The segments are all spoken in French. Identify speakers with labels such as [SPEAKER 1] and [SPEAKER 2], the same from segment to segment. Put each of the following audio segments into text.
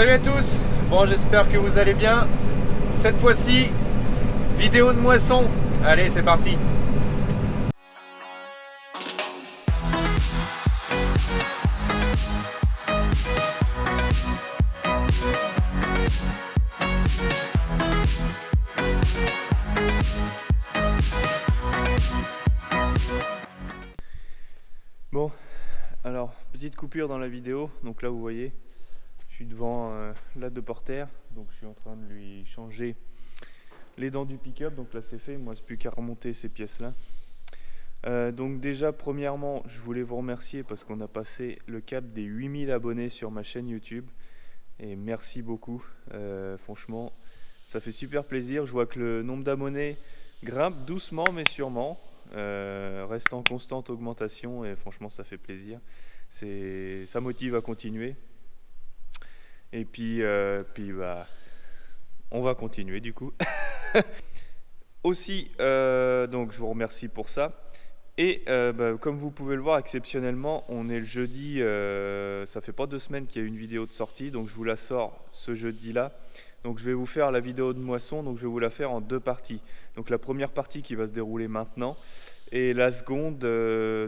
[SPEAKER 1] Salut à tous. Bon, j'espère que vous allez bien. Cette fois-ci, vidéo de moisson. Allez, c'est parti. Bon, alors petite coupure dans la vidéo. Donc là, vous voyez, je suis devant la de Porter. Donc je suis en train de lui changer les dents du pick-up. Donc là, c'est fait. Il ne me reste plus qu'à remonter ces pièces-là. Donc déjà, premièrement, je voulais vous remercier parce qu'on a passé le cap des 8000 abonnés sur ma chaîne YouTube. Et merci beaucoup. Franchement, ça fait super plaisir. Je vois que le nombre d'abonnés grimpe doucement mais sûrement. Reste en constante augmentation et franchement ça fait plaisir, ça motive à continuer et puis bah on va continuer du coup. Aussi donc je vous remercie pour ça et comme vous pouvez le voir, exceptionnellement on est le jeudi, ça fait pas 2 semaines qu'il y a une vidéo de sortie, donc je vous la sors ce jeudi là. Donc je vais vous faire la vidéo de moisson, donc je vais vous la faire en 2 parties. Donc la première partie qui va se dérouler maintenant et la seconde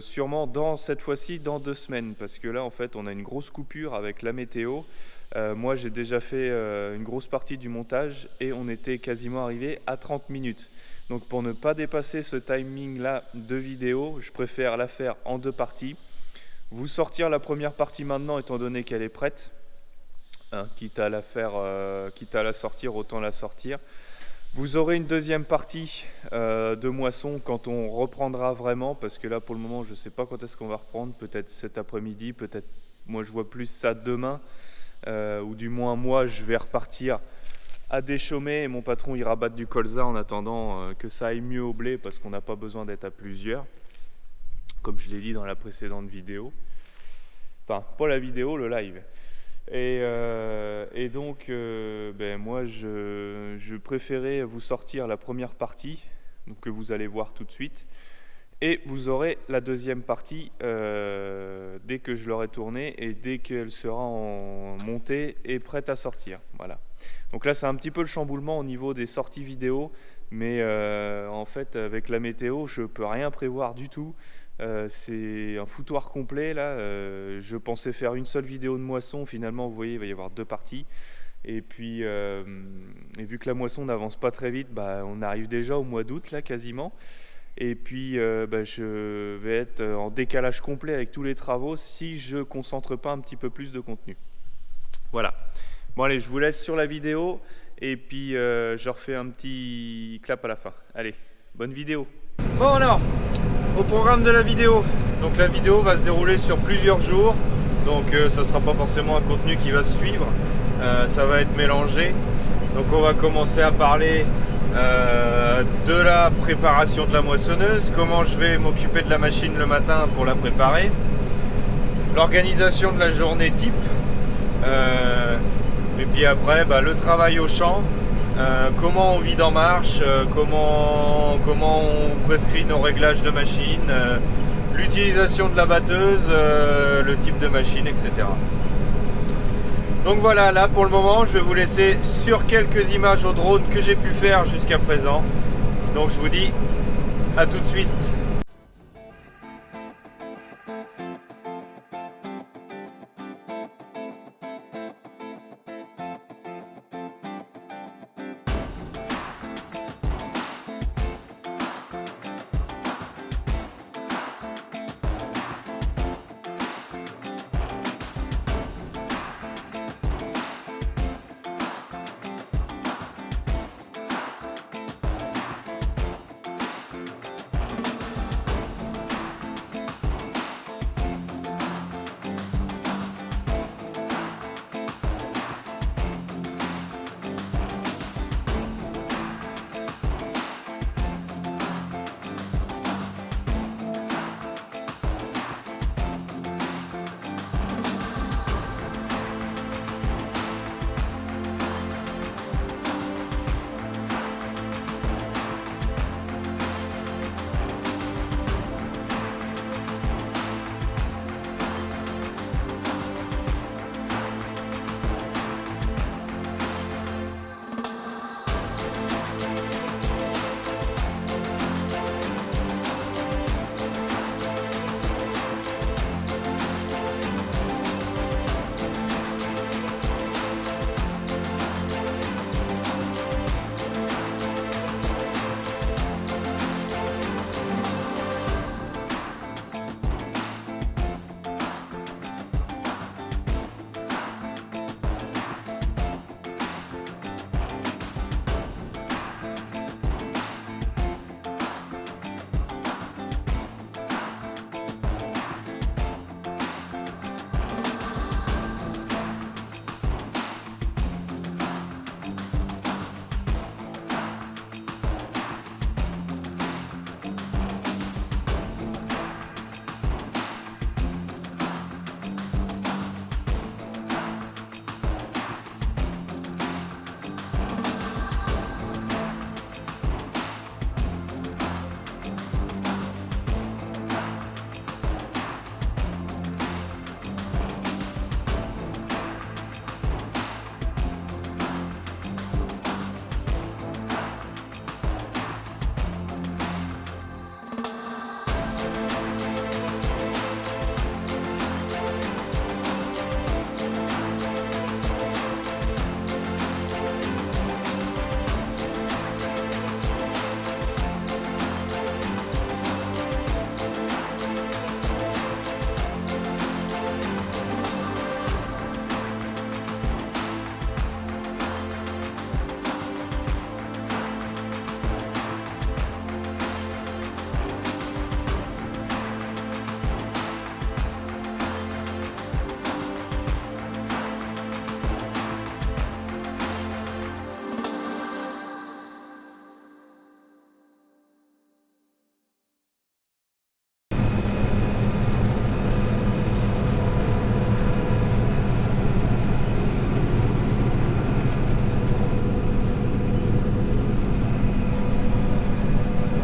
[SPEAKER 1] sûrement cette fois-ci dans 2 semaines, parce que là en fait on a une grosse coupure avec la météo. Moi j'ai déjà fait une grosse partie du montage et on était quasiment arrivé à 30 minutes. Donc pour ne pas dépasser ce timing là de vidéo, je préfère la faire en 2 parties. Vous sortir la première partie maintenant étant donné qu'elle est prête. Quitte à la sortir, autant la sortir. Vous aurez une deuxième partie de moisson quand on reprendra vraiment, parce que là pour le moment je ne sais pas quand est-ce qu'on va reprendre, peut-être cet après-midi, peut-être moi je vois plus ça demain, ou du moins moi je vais repartir à déchaumer et mon patron ira battre du colza en attendant que ça aille mieux au blé, parce qu'on n'a pas besoin d'être à plusieurs, comme je l'ai dit dans la précédente vidéo, enfin pas la vidéo, le live. Et donc moi je préférais vous sortir la première partie, donc que vous allez voir tout de suite, et vous aurez la deuxième partie dès que je l'aurai tournée et dès qu'elle sera en montée et prête à sortir. Voilà. Donc là c'est un petit peu le chamboulement au niveau des sorties vidéo, mais en fait avec la météo je peux rien prévoir du tout. C'est un foutoir complet là. Je pensais faire une seule vidéo de moisson, finalement vous voyez il va y avoir 2 parties, et puis et vu que la moisson n'avance pas très vite, on arrive déjà au mois d'août là quasiment, et puis je vais être en décalage complet avec tous les travaux si je concentre pas un petit peu plus de contenu. Voilà, bon allez, je vous laisse sur la vidéo et puis je refais un petit clap à la fin. Allez, bonne vidéo. Bon alors, au programme de la vidéo, donc la vidéo va se dérouler sur plusieurs jours, donc ça sera pas forcément un contenu qui va se suivre, ça va être mélangé. Donc on va commencer à parler de la préparation de la moissonneuse, comment je vais m'occuper de la machine le matin pour la préparer, l'organisation de la journée type, et puis après le travail au champ. Comment on vide en marche, comment on prescrit nos réglages de machine, l'utilisation de la batteuse, le type de machine, etc. Donc voilà, là pour le moment je vais vous laisser sur quelques images au drone que j'ai pu faire jusqu'à présent. Donc je vous dis à tout de suite.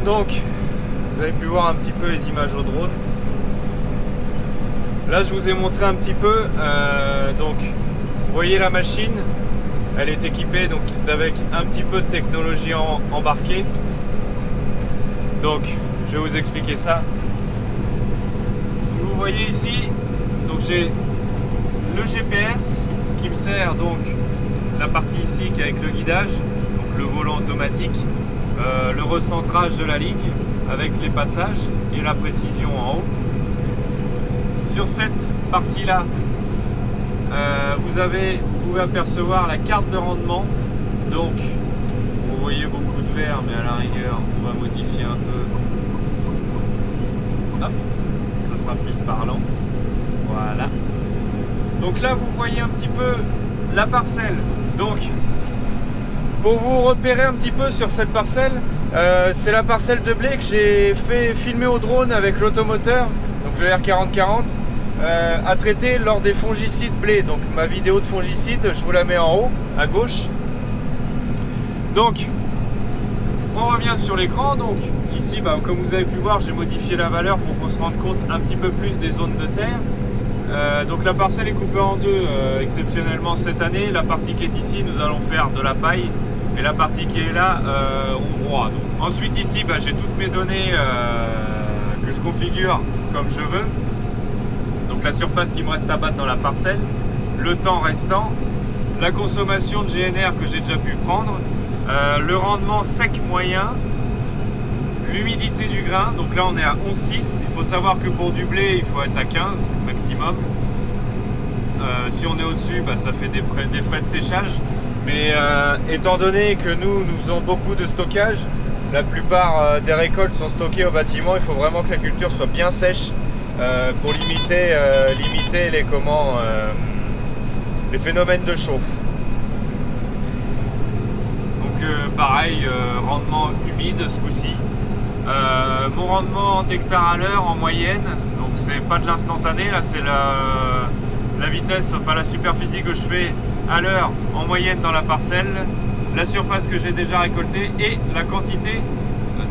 [SPEAKER 1] Donc, vous avez pu voir un petit peu les images au drone. Là, je vous ai montré un petit peu. Donc, vous voyez la machine. Elle est équipée donc avec un petit peu de technologie embarquée. Donc, je vais vous expliquer ça. Vous voyez ici, donc j'ai le GPS qui me sert donc la partie ici qui est avec le guidage, donc le volant automatique, le recentrage de la ligne avec les passages et la précision en haut. Sur cette partie-là, vous pouvez apercevoir la carte de rendement. Donc, vous voyez beaucoup de vert, mais à la rigueur, on va modifier un peu. Hop, ça sera plus parlant. Voilà. Donc là, vous voyez un petit peu la parcelle. Donc, pour vous repérer un petit peu sur cette parcelle, c'est la parcelle de blé que j'ai fait filmer au drone avec l'automoteur, donc le R4040, à traiter lors des fongicides blé. Donc ma vidéo de fongicide, je vous la mets en haut, à gauche. Donc, on revient sur l'écran. Donc ici, comme vous avez pu voir, j'ai modifié la valeur pour qu'on se rende compte un petit peu plus des zones de terre. Donc la parcelle est coupée en deux exceptionnellement cette année. La partie qui est ici, nous allons faire de la paille, et la partie qui est là, on broie. Donc, ensuite ici, j'ai toutes mes données que je configure comme je veux. Donc la surface qui me reste à battre dans la parcelle, le temps restant, la consommation de GNR que j'ai déjà pu prendre, le rendement sec moyen, l'humidité du grain. Donc là on est à 11,6. Il faut savoir que pour du blé il faut être à 15 maximum. Si on est au-dessus, ça fait des frais de séchage. Mais étant donné que nous faisons beaucoup de stockage, la plupart des récoltes sont stockées au bâtiment, il faut vraiment que la culture soit bien sèche pour limiter les phénomènes de chauffe. Donc pareil, rendement humide ce coup-ci. Mon rendement d'hectare à l'heure en moyenne, donc c'est pas de l'instantané, là c'est la vitesse, enfin la superficie que je fais à l'heure en moyenne dans la parcelle, la surface que j'ai déjà récoltée et la quantité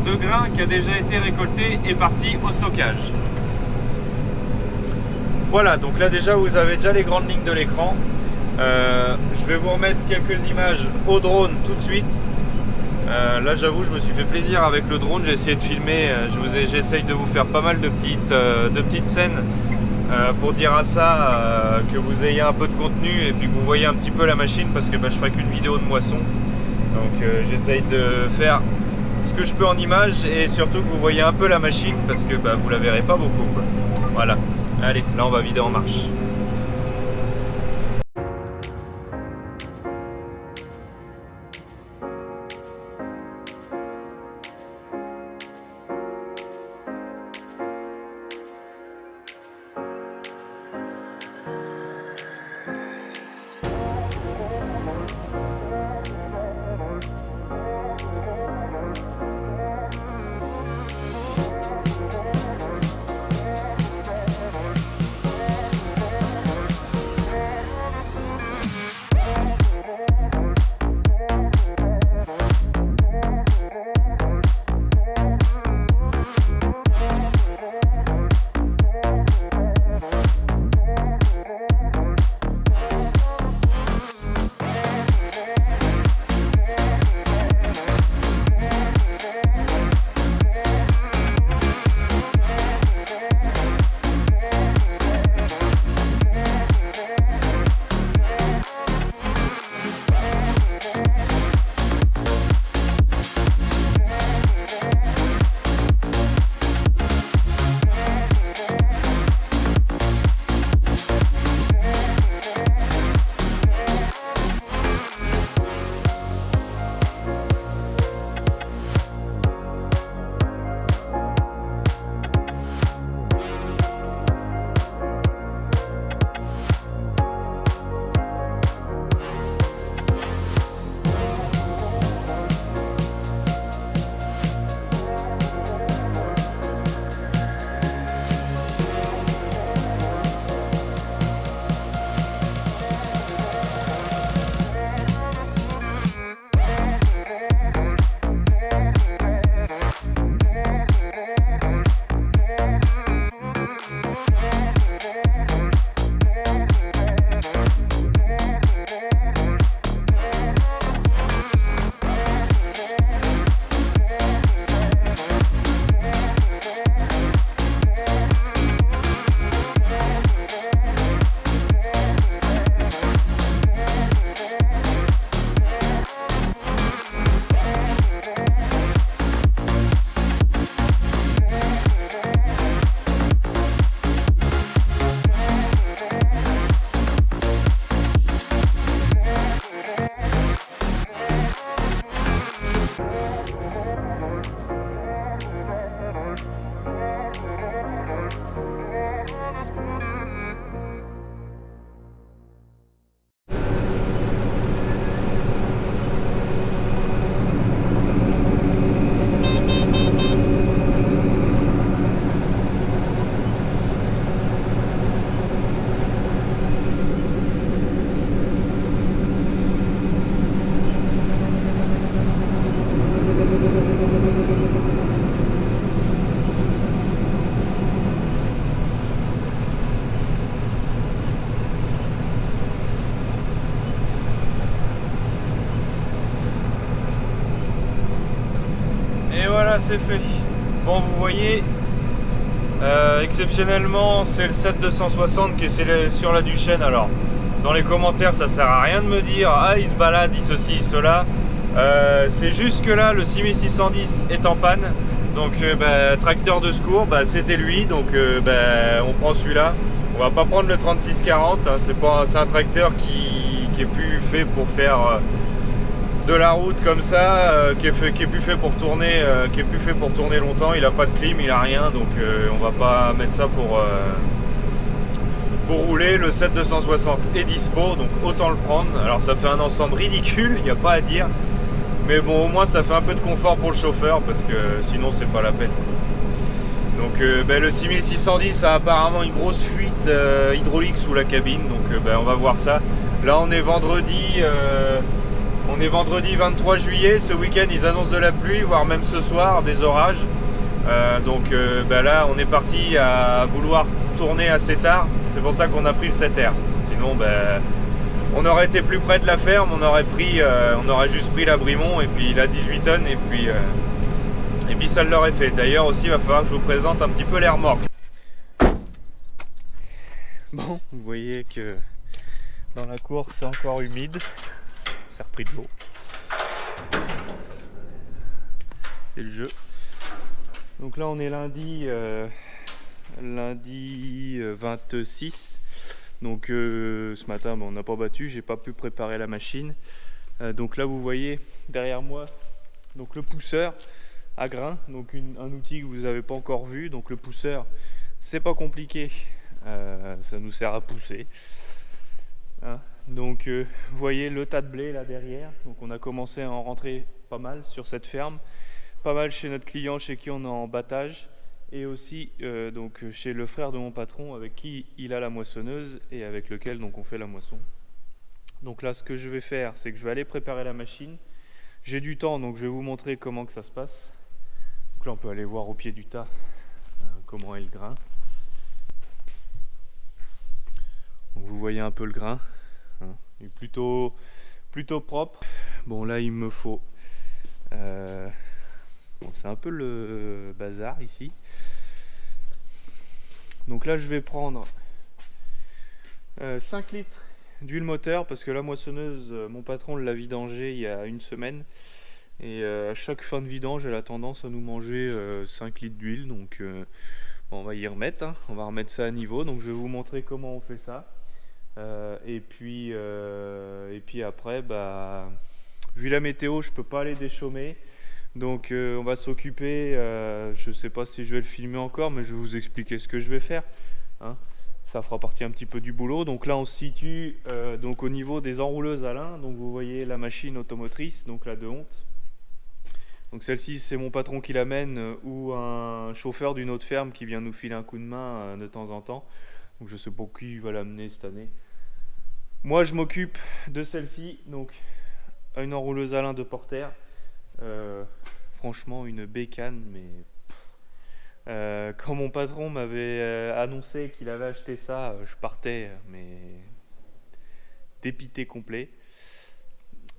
[SPEAKER 1] de grains qui a déjà été récolté et parti au stockage. Voilà, donc là déjà vous avez déjà les grandes lignes de l'écran. Je vais vous remettre quelques images au drone tout de suite. Là j'avoue je me suis fait plaisir avec le drone, j'ai essayé de filmer, j'essaye de vous faire pas mal de petites scènes pour dire à ça que vous ayez un peu de contenu et puis que vous voyez un petit peu la machine, parce que je ferai qu'une vidéo de moisson. Donc j'essaye de faire ce que je peux en images et surtout que vous voyez un peu la machine, parce que vous la verrez pas beaucoup quoi. Voilà, allez, là on va vider en marche. voilà, c'est fait. Bon, vous voyez, exceptionnellement, c'est le 7260 qui est sur la Duchenne. Alors, dans les commentaires, ça sert à rien de me dire ah, il se balade, il ceci, il cela. C'est juste que là, le 6610 est en panne. Donc, tracteur de secours, c'était lui. Donc, on prend celui-là. On va pas prendre le 3640. Hein, c'est un tracteur qui est plus fait pour faire de la route comme ça, qui est plus fait pour tourner, longtemps. Il a pas de clim, il a rien. Donc, on va pas mettre ça pour rouler. Le 7260 est dispo, donc autant le prendre. Alors, ça fait un ensemble ridicule, il n'y a pas à dire. Mais bon, au moins ça fait un peu de confort pour le chauffeur parce que sinon c'est pas la peine. Donc le 6610 a apparemment une grosse fuite hydraulique sous la cabine, donc on va voir ça. Là on est vendredi 23 juillet, ce week-end ils annoncent de la pluie, voire même ce soir des orages. Là on est parti à vouloir tourner assez tard, c'est pour ça qu'on a pris le 7R. Sinon on aurait été plus près de la ferme, on aurait juste pris la Brimont et puis la 18 tonnes et puis ça l'aurait fait. D'ailleurs aussi il va falloir que je vous présente un petit peu les remorques. Bon, vous voyez que dans la course c'est encore humide, c'est repris de l'eau. C'est le jeu. Donc là on est lundi 26. Donc ce matin on n'a pas battu, j'ai pas pu préparer la machine. Donc là vous voyez derrière moi donc le pousseur à grains, donc un outil que vous n'avez pas encore vu. Donc le pousseur c'est pas compliqué, ça nous sert à pousser. Hein, donc vous voyez le tas de blé là derrière. Donc on a commencé à en rentrer pas mal sur cette ferme, pas mal chez notre client chez qui on est en battage. Et aussi chez le frère de mon patron avec qui il a la moissonneuse et avec lequel donc on fait la moisson. Donc là ce que je vais faire c'est que je vais aller préparer la machine. J'ai du temps donc je vais vous montrer comment que ça se passe. Donc là on peut aller voir au pied du tas comment est le grain. Donc vous voyez un peu le grain, hein, il est plutôt propre. Bon là il me faut bon, c'est un peu le bazar ici. Donc là je vais prendre 5 litres d'huile moteur parce que la moissonneuse, mon patron l'a vidangée il y a une semaine. Et à chaque fin de vidange elle a tendance à nous manger 5 litres d'huile. Donc on va y remettre, hein. On va remettre ça à niveau. Donc je vais vous montrer comment on fait ça. Et puis après, vu la météo je peux pas aller déchaumer. Donc on va s'occuper, je sais pas si je vais le filmer encore, mais je vais vous expliquer ce que je vais faire. Hein. Ça fera partie un petit peu du boulot. Donc là on se situe donc au niveau des enrouleuses à lin. Donc vous voyez la machine automotrice, donc la de honte. Donc celle-ci c'est mon patron qui l'amène ou un chauffeur d'une autre ferme qui vient nous filer un coup de main de temps en temps. Donc je sais pas qui va l'amener cette année. Moi je m'occupe de celle-ci, donc une enrouleuse à lin de Porter. Franchement une bécane, mais quand mon patron m'avait annoncé qu'il avait acheté ça, je partais mais dépité complet.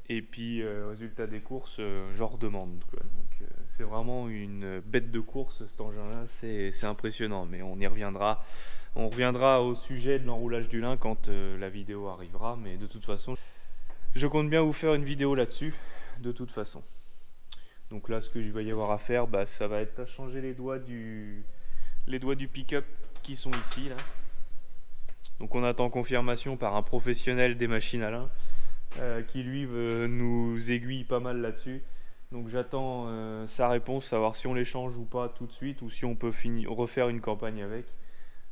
[SPEAKER 1] Et puis résultat des courses, j'en redemande quoi. Donc c'est vraiment une bête de course cet engin là, c'est impressionnant, mais on y reviendra. On reviendra au sujet de l'enroulage du lin quand la vidéo arrivera, mais de toute façon je compte bien vous faire une vidéo là-dessus de toute façon. Donc là ce que il va y avoir à faire, ça va être à changer les doigts du pick-up qui sont ici là. Donc on attend confirmation par un professionnel des machines à lin qui lui nous aiguille pas mal là-dessus. Donc j'attends sa réponse, savoir si on les change ou pas tout de suite ou si on peut refaire une campagne avec.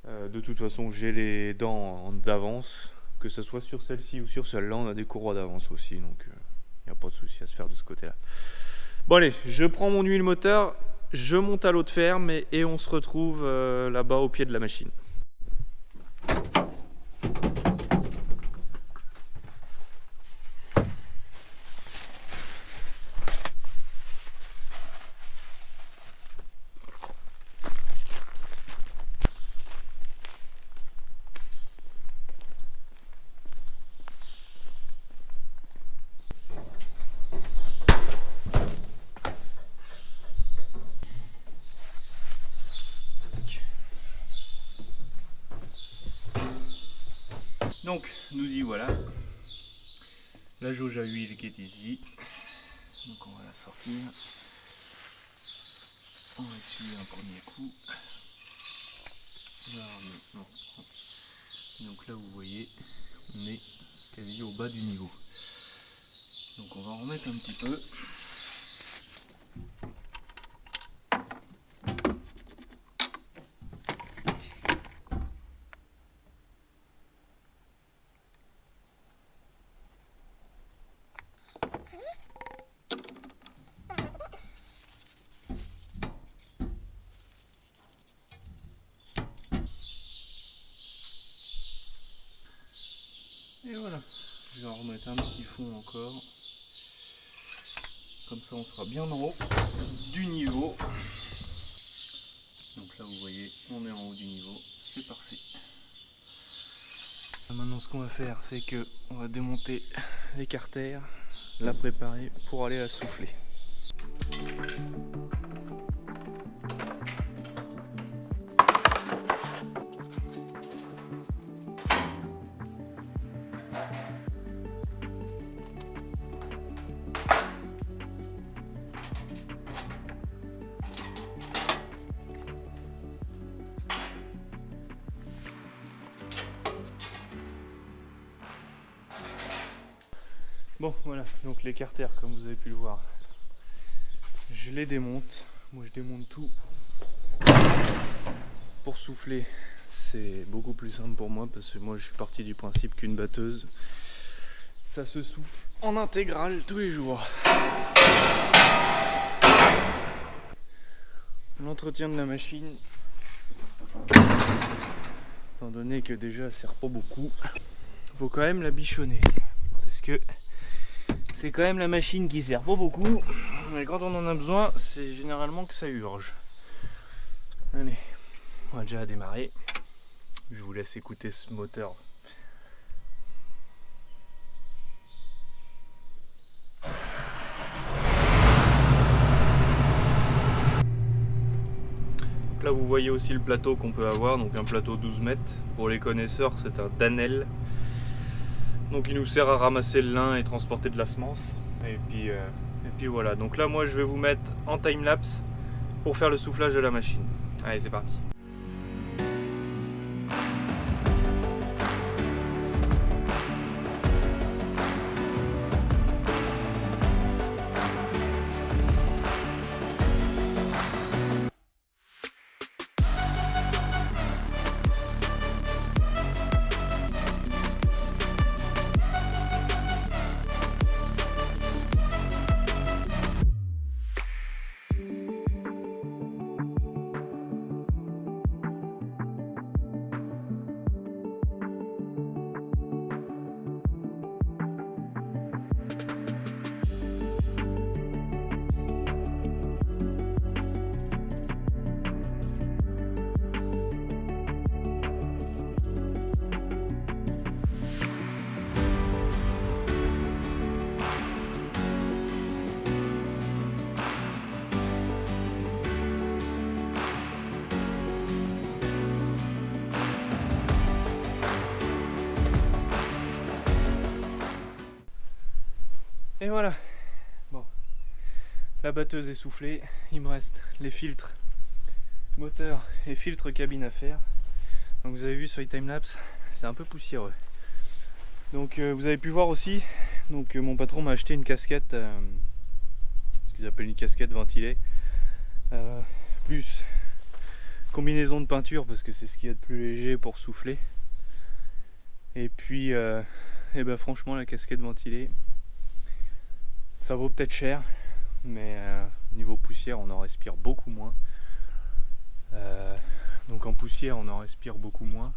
[SPEAKER 1] De toute façon j'ai les dents d'avance, que ce soit sur celle-ci ou sur celle-là, on a des courroies d'avance aussi, donc il n'y a pas de souci à se faire de ce côté-là. Bon allez, je prends mon huile moteur, je monte à l'autre ferme et on se retrouve là-bas au pied de la machine. Donc nous y voilà. La jauge à huile qui est ici. Donc on va la sortir. On va essuyer un premier coup. Non. Donc là vous voyez, on est quasi au bas du niveau. Donc on va en remettre un petit peu. Et voilà, je vais en remettre un petit fond encore. Comme ça on sera bien en haut du niveau. Donc là vous voyez, on est en haut du niveau, c'est parfait. Maintenant ce qu'on va faire, c'est que on va démonter l'écartère, la préparer pour aller la souffler. Bon voilà, donc l'écartère comme vous avez pu le voir, je les démonte. Moi je démonte tout. Pour souffler, c'est beaucoup plus simple pour moi parce que moi je suis parti du principe qu'une batteuse, ça se souffle en intégrale tous les jours. L'entretien de la machine, étant donné que déjà elle sert pas beaucoup, faut quand même la bichonner parce que c'est quand même la machine qui sert pas beaucoup, mais quand on en a besoin, c'est généralement que ça urge. Allez, on va déjà démarrer. Je vous laisse écouter ce moteur. Donc là vous voyez aussi le plateau qu'on peut avoir, donc un plateau 12 mètres. Pour les connaisseurs, c'est un Danel. Donc il nous sert à ramasser le lin et transporter de la semence. Et puis voilà, donc là moi je vais vous mettre en time-lapse pour faire le soufflage de la machine. Allez, c'est parti. Et voilà, bon, la batteuse est soufflée, il me reste les filtres moteur et filtres cabine à faire. Donc vous avez vu sur les timelapse, c'est un peu poussiéreux. Donc vous avez pu voir aussi, donc mon patron m'a acheté une casquette, ce qu'ils appellent une casquette ventilée, plus combinaison de peinture parce que c'est ce qu'il y a de plus léger pour souffler. Et puis, et ben franchement la casquette ventilée, ça vaut peut-être cher, mais niveau poussière, on en respire beaucoup moins. Donc en poussière, on en respire beaucoup moins.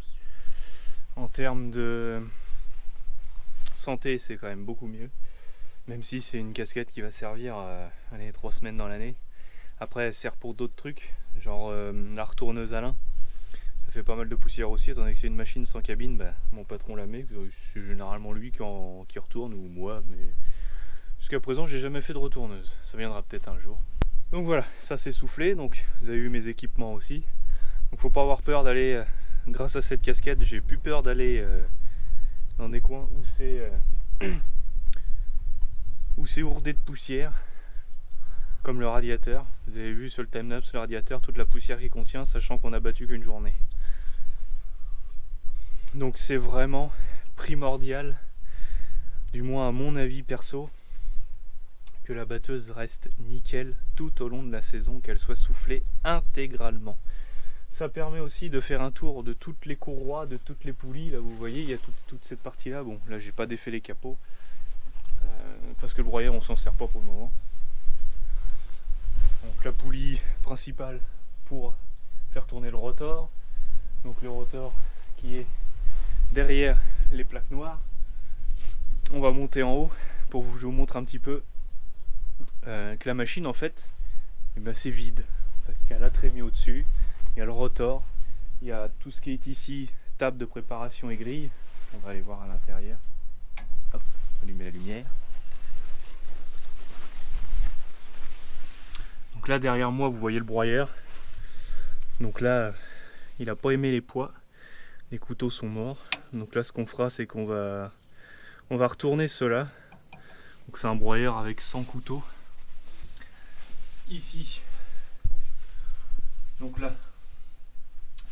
[SPEAKER 1] En termes de santé, c'est quand même beaucoup mieux. Même si c'est une casquette qui va servir 3 semaines dans l'année. Après, elle sert pour d'autres trucs, genre la retourneuse à lin. Ça fait pas mal de poussière aussi, étant donné que c'est une machine sans cabine, bah, mon patron la met. C'est généralement lui qui retourne, ou moi, mais jusqu'à présent, j'ai jamais fait de retourneuse. Ça viendra peut-être un jour. Donc voilà, ça c'est soufflé. Donc vous avez vu mes équipements aussi. Donc faut pas avoir peur d'aller, grâce à cette casquette, j'ai plus peur d'aller dans des coins où c'est ourdé de poussière, comme le radiateur. Vous avez vu sur le timelapse, le radiateur, toute la poussière qu'il contient, sachant qu'on a battu qu'une journée. Donc c'est vraiment primordial, du moins à mon avis perso, que la batteuse reste nickel tout au long de la saison, qu'elle soit soufflée intégralement. Ça permet aussi de faire un tour de toutes les courroies, de toutes les poulies. Là vous voyez, il y a toute cette partie là. Bon, là j'ai pas défait les capots parce que le broyeur on s'en sert pas pour le moment. Donc la poulie principale pour faire tourner le rotor. Donc le rotor qui est derrière les plaques noires. On va monter en haut pour que je vous montre un petit peu que la machine en fait, c'est vide. En fait, il y a la trémie au-dessus. Il y a le rotor, il y a tout ce qui est ici, table de préparation et grille. On va aller voir à l'intérieur. Hop, allumer la lumière. Donc là derrière moi vous voyez le broyeur. Donc là il n'a pas aimé les poids. Les couteaux sont morts. Donc là ce qu'on fera c'est qu'on va retourner cela. Donc c'est un broyeur avec 100 couteaux. Ici. Donc là.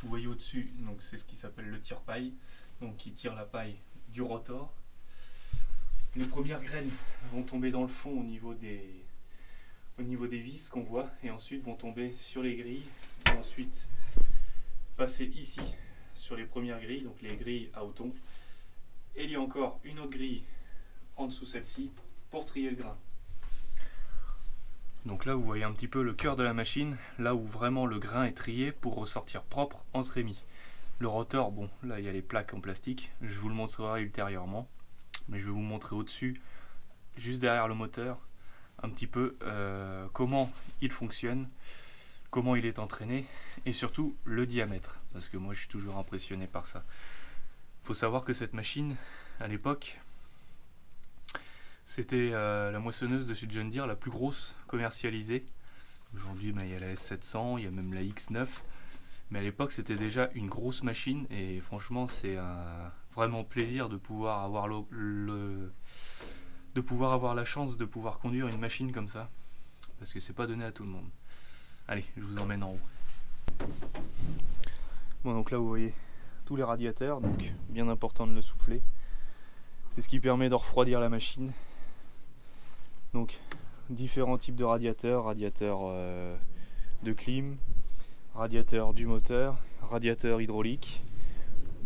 [SPEAKER 1] Vous voyez au-dessus, donc c'est ce qui s'appelle le tire-paille, donc qui tire la paille du rotor. Les premières graines vont tomber dans le fond au niveau des vis qu'on voit, et ensuite vont tomber sur les grilles, et ensuite passer ici sur les premières grilles, donc les grilles à auton. Et il y a encore une autre grille en dessous celle-ci pour trier le grain. Donc là vous voyez un petit peu le cœur de la machine, là où vraiment le grain est trié pour ressortir propre en trémie. Le rotor, bon là il y a les plaques en plastique, je vous le montrerai ultérieurement, mais je vais vous montrer au-dessus, juste derrière le moteur, un petit peu comment il fonctionne, comment il est entraîné et surtout le diamètre, parce que moi je suis toujours impressionné par ça. Il faut savoir que cette machine, à l'époque, c'était la moissonneuse de chez John Deere la plus grosse commercialisée. Aujourd'hui, il y a la S700, il y a même la X9. Mais à l'époque, c'était déjà une grosse machine. Et franchement, c'est un vraiment plaisir de pouvoir avoir de pouvoir avoir la chance de pouvoir conduire une machine comme ça. Parce que c'est pas donné à tout le monde. Allez, je vous emmène en haut. Bon, donc là, vous voyez tous les radiateurs. Donc, bien important de le souffler. C'est ce qui permet de refroidir la machine. Donc différents types de radiateurs, radiateurs de clim, radiateurs du moteur, radiateurs hydrauliques.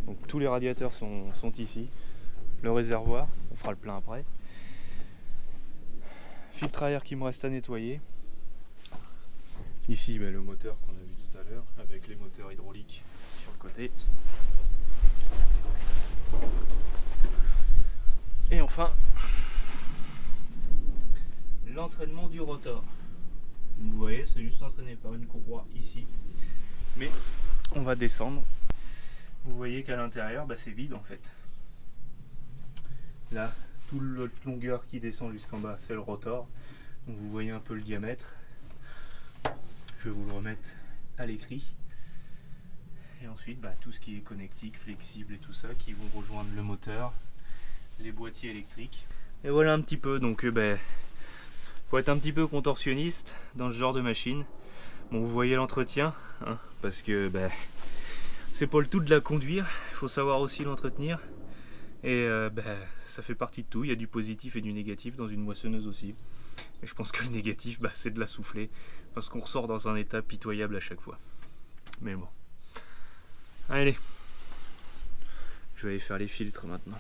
[SPEAKER 1] Donc tous les radiateurs sont ici. Le réservoir, on fera le plein après. Filtre à air qui me reste à nettoyer. Ici le moteur qu'on a vu tout à l'heure avec les moteurs hydrauliques sur le côté. Et enfin l'entraînement du rotor. Vous voyez, c'est juste entraîné par une courroie ici. Mais on va descendre. Vous voyez qu'à l'intérieur, c'est vide en fait. Là, toute la longueur qui descend jusqu'en bas, c'est le rotor. Donc vous voyez un peu le diamètre. Je vais vous le remettre à l'écrit. Et ensuite, tout ce qui est connectique, flexible et tout ça, qui vont rejoindre le moteur, les boîtiers électriques. Et voilà un petit peu. Donc, faut être un petit peu contorsionniste dans ce genre de machine. Bon, vous voyez l'entretien, hein, parce que c'est pas le tout de la conduire, il faut savoir aussi l'entretenir. Et ça fait partie de tout, il y a du positif et du négatif dans une moissonneuse aussi. Et je pense que le négatif, c'est de la souffler, parce qu'on ressort dans un état pitoyable à chaque fois. Mais bon. Allez, je vais aller faire les filtres maintenant.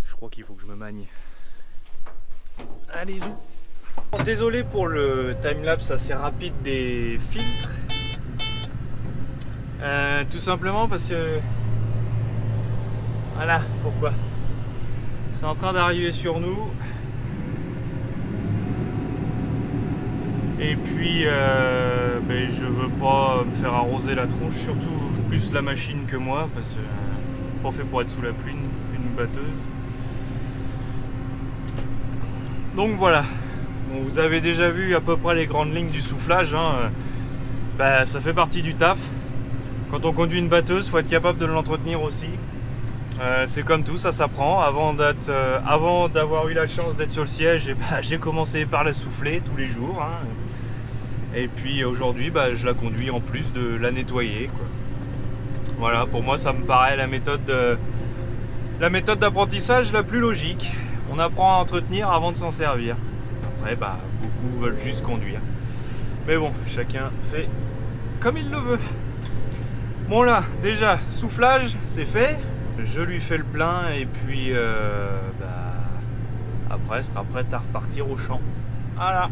[SPEAKER 1] Je crois qu'il faut que je me magne. Allez, zou. Désolé pour le timelapse assez rapide des filtres. Tout simplement parce que... Voilà pourquoi. C'est en train d'arriver sur nous. Et puis, je veux pas me faire arroser la tronche, surtout plus la machine que moi, parce que pas fait pour être sous la pluie, une batteuse. Donc voilà. Bon, vous avez déjà vu à peu près les grandes lignes du soufflage. Ça fait partie du taf. Quand on conduit une batteuse, il faut être capable de l'entretenir aussi. C'est comme tout, ça s'apprend. Avant d'avoir eu la chance d'être sur le siège, j'ai commencé par la souffler tous les jours. Et puis aujourd'hui, je la conduis en plus de la nettoyer, quoi. Voilà, pour moi, ça me paraît la méthode d'apprentissage la plus logique. On apprend à entretenir avant de s'en servir. Après, beaucoup veulent juste conduire. Mais bon, chacun fait comme il le veut. Bon là, déjà, soufflage, c'est fait. Je lui fais le plein et puis après, elle sera prête à repartir au champ. Voilà.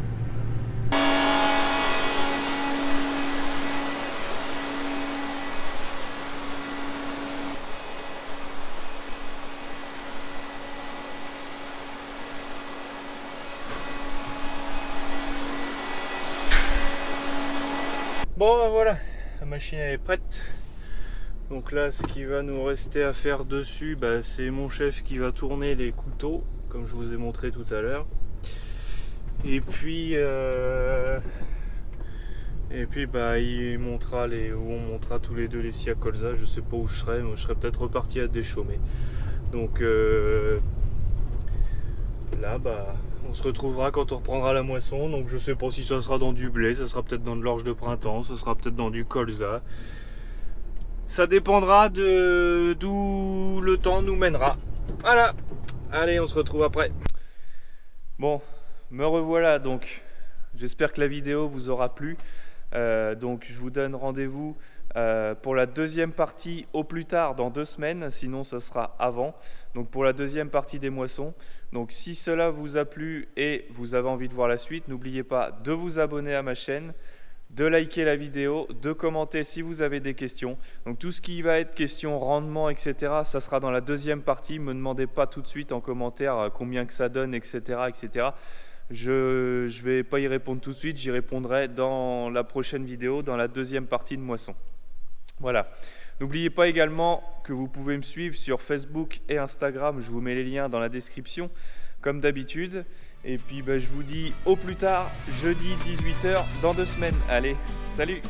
[SPEAKER 1] Bon voilà, la machine elle est prête. Donc là, ce qui va nous rester à faire dessus, c'est mon chef qui va tourner les couteaux, comme je vous ai montré tout à l'heure. Et puis il montera on montera tous les deux les scies à colza. Je sais pas où je serai, mais je serai peut-être reparti à déchaumer. Donc là, on se retrouvera quand on reprendra la moisson. Donc je sais pas si ça sera dans du blé, ça sera peut-être dans de l'orge de printemps, ça sera peut-être dans du colza. Ça dépendra de d'où le temps nous mènera. Voilà. Allez, on se retrouve après. Bon, me revoilà donc. J'espère que la vidéo vous aura plu. Donc je vous donne rendez-vous pour la deuxième partie au plus tard dans 2 semaines. Sinon, ce sera avant. Donc pour la deuxième partie des moissons. Donc si cela vous a plu et vous avez envie de voir la suite, n'oubliez pas de vous abonner à ma chaîne, de liker la vidéo, de commenter si vous avez des questions. Donc tout ce qui va être question rendement, etc., ça sera dans la deuxième partie. Ne me demandez pas tout de suite en commentaire combien que ça donne, etc., etc. Je ne vais pas y répondre tout de suite, j'y répondrai dans la prochaine vidéo, dans la deuxième partie de moisson. Voilà. N'oubliez pas également que vous pouvez me suivre sur Facebook et Instagram. Je vous mets les liens dans la description, comme d'habitude. Et puis je vous dis au plus tard, jeudi 18h dans 2 semaines. Allez, salut!